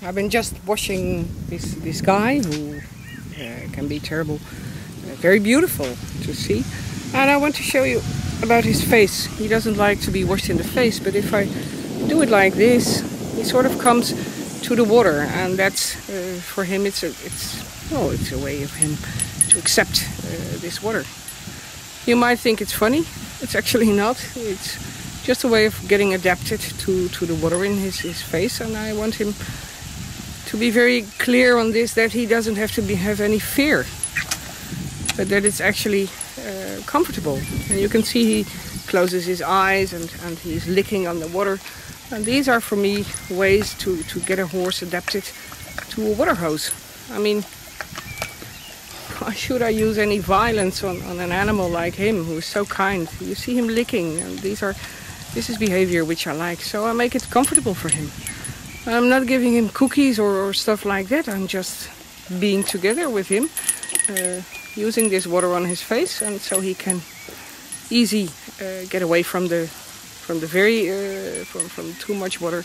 I've been just watching this guy who can be terrible, very beautiful to see, and I want to show you about his face. He doesn't like to be washed in the face, but if I do it like this, he sort of comes to the water, and that's for him. It's a way of him to accept this water. You might think it's funny. It's actually not. It's just a way of getting adapted to the water in his face, and I want him to be very clear on this, that he doesn't have to have any fear, but that it's actually comfortable. And you can see he closes his eyes and he's licking on the water. And these are, for me, ways to get a horse adapted to a water hose. I mean, why should I use any violence on an animal like him, who is so kind? You see him licking, and this is behavior which I like, so I make it comfortable for him. I'm not giving him cookies or stuff like that. I'm just being together with him, using this water on his face, and so he can easy get away from from too much water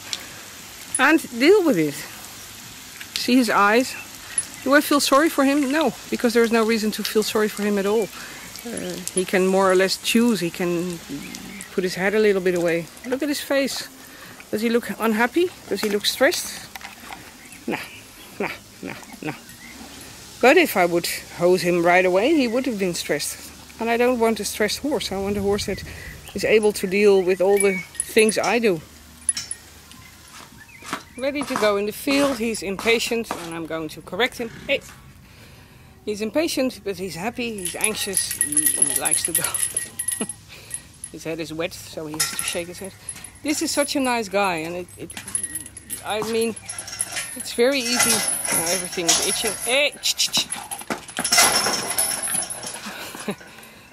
and deal with it. See his eyes? Do I feel sorry for him? No, because there's no reason to feel sorry for him at all. He can more or less choose. He can put his head a little bit away. Look at his face. Does he look unhappy? Does he look stressed? No. But if I would hose him right away, he would have been stressed. And I don't want a stressed horse. I want a horse that is able to deal with all the things I do. Ready to go in the field. He's impatient, and I'm going to correct him. Hey! He's impatient, but he's happy, he's anxious, he likes to go. His head is wet, so he has to shake his head. This is such a nice guy, and I mean, it's very easy. Now everything is itching. Hey!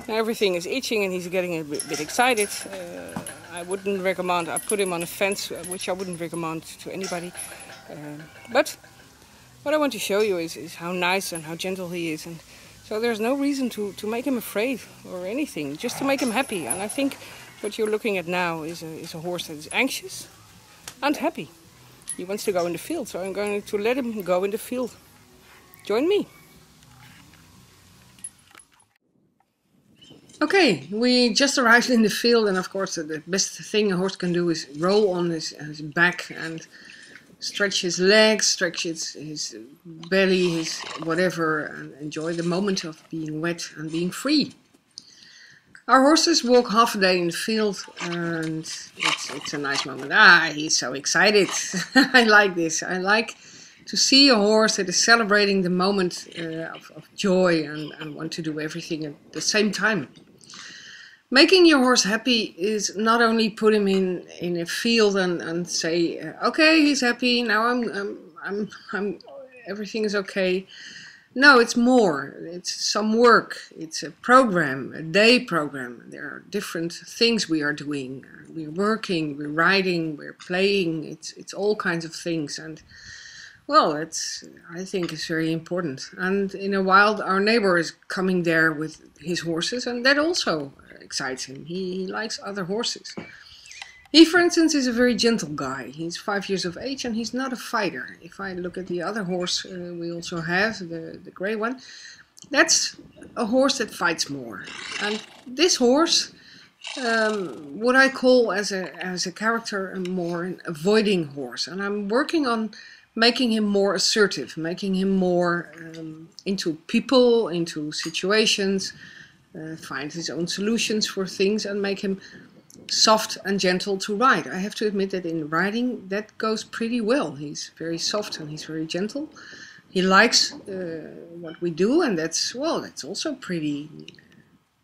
Now everything is itching, and he's getting a bit excited. I wouldn't recommend. I put him on a fence, which I wouldn't recommend to anybody. But what I want to show you is how nice and how gentle he is, and so there's no reason to make him afraid or anything. Just to make him happy. And I think what you're looking at now is a horse that is anxious and happy. He wants to go in the field, so I'm going to let him go in the field. Join me. Okay, we just arrived in the field, and of course the best thing a horse can do is roll on his back and stretch his legs, stretch his belly, his whatever, and enjoy the moment of being wet and being free. Our horses walk half a day in the field, and it's a nice moment. He's so excited. I like this. I like to see a horse that is celebrating the moment of joy and want to do everything at the same time. Making your horse happy is not only put him in a field and say, okay, he's happy, now I'm everything is okay. No, it's more. It's some work. It's a program, a day program. There are different things we are doing. We're working, we're riding, we're playing. It's all kinds of things, and well, I think it's very important. And in a while, our neighbor is coming there with his horses, and that also excites him. He likes other horses. He, for instance, is a very gentle guy. He's 5 years of age, and he's not a fighter. If I look at the other horse we also have, the gray one, that's a horse that fights more. And this horse, what I call as a character, a more an avoiding horse. And I'm working on making him more assertive, making him more into people, into situations, find his own solutions for things, and make him soft and gentle to ride. I have to admit that in riding that goes pretty well. He's very soft and he's very gentle. He likes what we do, and that's also pretty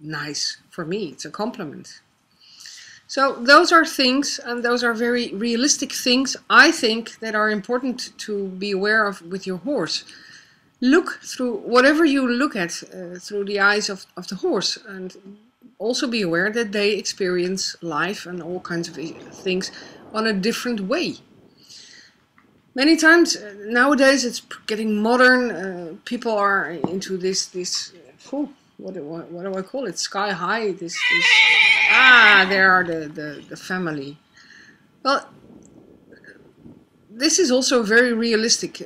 nice for me. It's a compliment. So those are things, and those are very realistic things, I think, that are important to be aware of with your horse. Look through whatever you look at through the eyes of the horse, and also be aware that they experience life and all kinds of things on a different way. Many times nowadays it's getting modern. People are into this what do I call it? Sky high. There are the family. Well, this is also very realistic.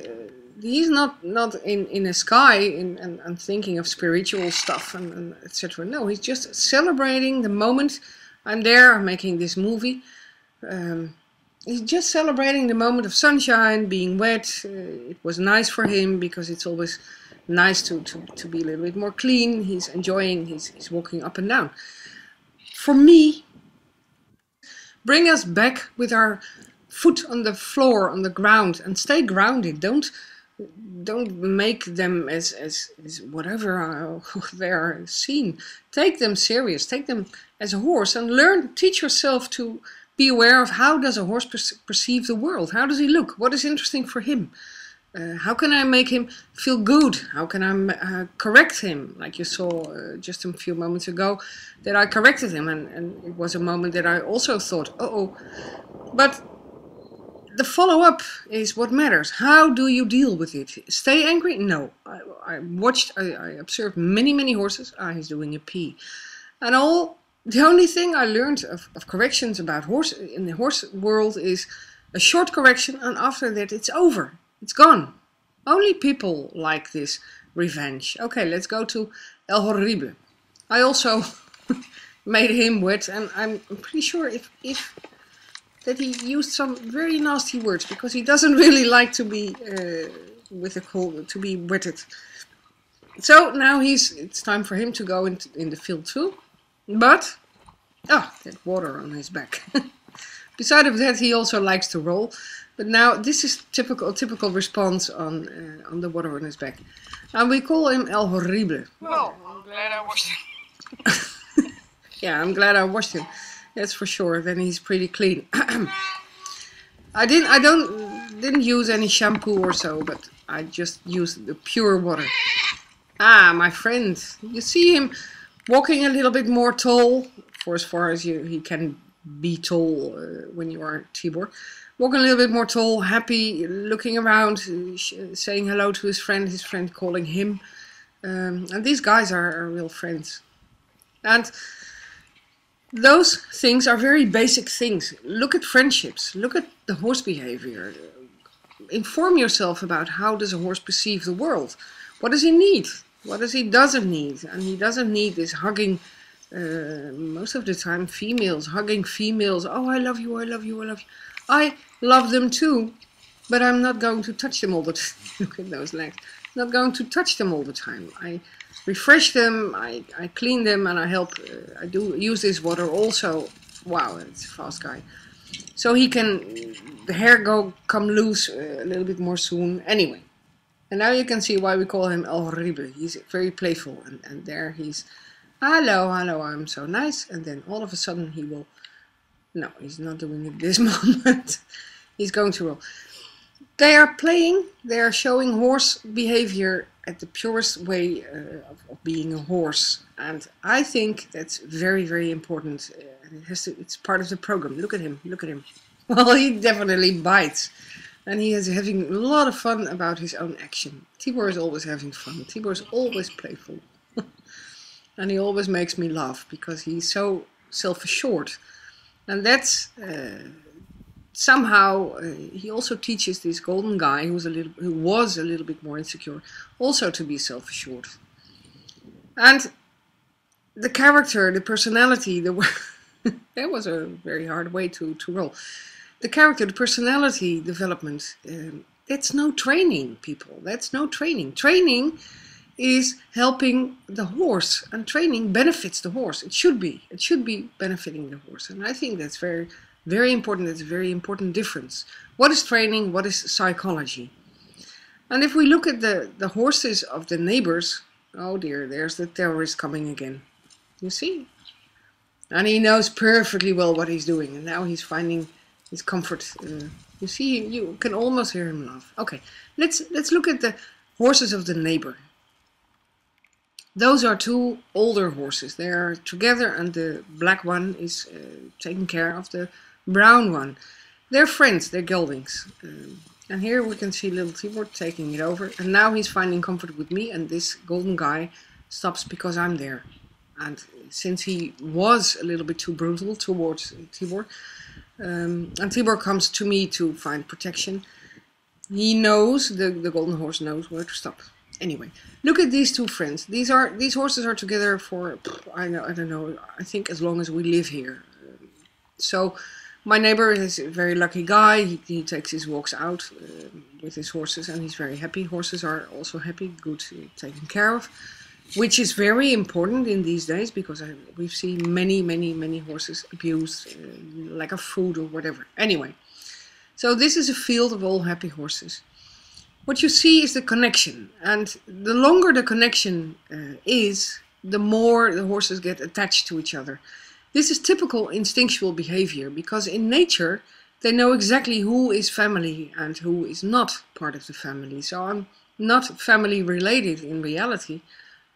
He's not in a sky and thinking of spiritual stuff and etc. No, he's just celebrating the moment. I'm there, I'm making this movie. He's just celebrating the moment of sunshine, being wet. It was nice for him because it's always nice to be a little bit more clean. He's enjoying, he's walking up and down. For me, bring us back with our foot on the floor, on the ground, and stay grounded. Don't make them as whatever they are seen. Take them serious. Take them as a horse and learn. Teach yourself to be aware of how does a horse perceive the world. How does he look? What is interesting for him? How can I make him feel good? How can I correct him? Like you saw just a few moments ago, that I corrected him, and it was a moment that I also thought, oh. But the follow-up is what matters. How do you deal with it? Stay angry? No. I observed many horses. He's doing a pee. And the only thing I learned of corrections about horse in the horse world is a short correction, and after that it's over. It's gone. Only people like this revenge. Okay, let's go to El Horrible. I also made him wet, and I'm pretty sure that he used some very nasty words, because he doesn't really like to be with a cold, to be wetted. So now it's time for him to go in the field too. But that water on his back. Beside of that, he also likes to roll. But now this is typical response on the water on his back. And we call him El Horrible. Well, I'm glad I washed him. Yeah, I'm glad I washed him. That's for sure. Then he's pretty clean. I didn't use any shampoo or so, but I just used the pure water. My friend, you see him walking a little bit more tall, for as far as he can be tall when you are Tibor. Walking a little bit more tall, happy, looking around, saying hello to his friend calling him. And these guys are real friends. And those things are very basic things. Look at friendships. Look at the horse behavior. Inform yourself about how does a horse perceive the world. What does he need? What does he doesn't need? And he doesn't need this hugging, most of the time females, hugging females. Oh, I love you, I love you, I love you. I love them too, but I'm not going to touch them all the time. Look at those legs. I'm not going to touch them all the time. I refresh them, I clean them, and I help. I do use this water also. Wow, it's a fast guy. So he can, the hair come loose a little bit more soon. Anyway, and now you can see why we call him El Horrible. He's very playful, and there he's, hello, I'm so nice. And then all of a sudden he will, no, he's not doing it this moment. He's going to roll. They are playing, they are showing horse behavior at the purest way of being a horse. And I think that's very important. And it's part of the program. Look at him, look at him. Well, he definitely bites. And he is having a lot of fun about his own action. Tibor is always having fun. Tibor is always playful. And he always makes me laugh because he's so self-assured. And that's somehow he also teaches this golden guy who was a little bit more insecure also to be self-assured. And the character, the personality, that was a very hard way to roll. The character, the personality development, that's no training, people. That's no training. Training is helping the horse, and training benefits the horse. It should be benefiting the horse. And I think that's very important. That's a very important difference. What is training? What is psychology? And if we look at the horses of the neighbors, oh dear, there's the terrorist coming again. You see? And he knows perfectly well what he's doing. And now he's finding his comfort. You see, you can almost hear him laugh. Okay, let's look at the horses of the neighbor. Those are two older horses. They are together, and the black one is taking care of the brown one. They're friends, they're geldings. And here we can see little Tibor taking it over. And now he's finding comfort with me, and this golden guy stops because I'm there. And since he was a little bit too brutal towards Tibor, and Tibor comes to me to find protection, He knows, the golden horse knows where to stop. Anyway, look at these two friends. These horses are together for, I don't know, I think as long as we live here. So my neighbor is a very lucky guy. He takes his walks out with his horses, and he's very happy. Horses are also happy, good taken care of, which is very important in these days, because we've seen many horses abused, lack of food or whatever. Anyway, so this is a field of all happy horses. What you see is the connection, and the longer the connection is, the more the horses get attached to each other. This is typical instinctual behavior, because in nature they know exactly who is family and who is not part of the family. So I'm not family related in reality,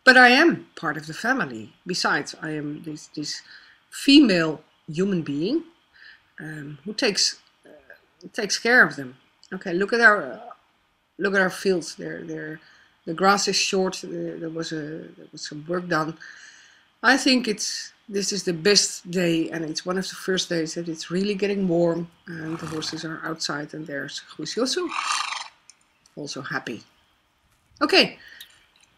but I am part of the family. Besides, I am this female human being who takes care of them. Okay, look at our fields. The grass is short. There was some work done. I think this is the best day, and it's one of the first days that it's really getting warm, and the horses are outside, and there's Juicioso, also happy. Okay,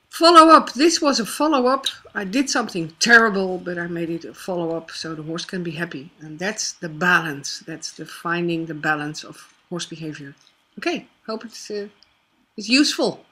follow-up. This was a follow-up. I did something terrible, but I made it a follow-up so the horse can be happy, and that's the balance. That's the finding the balance of horse behavior. Okay, hope it's useful.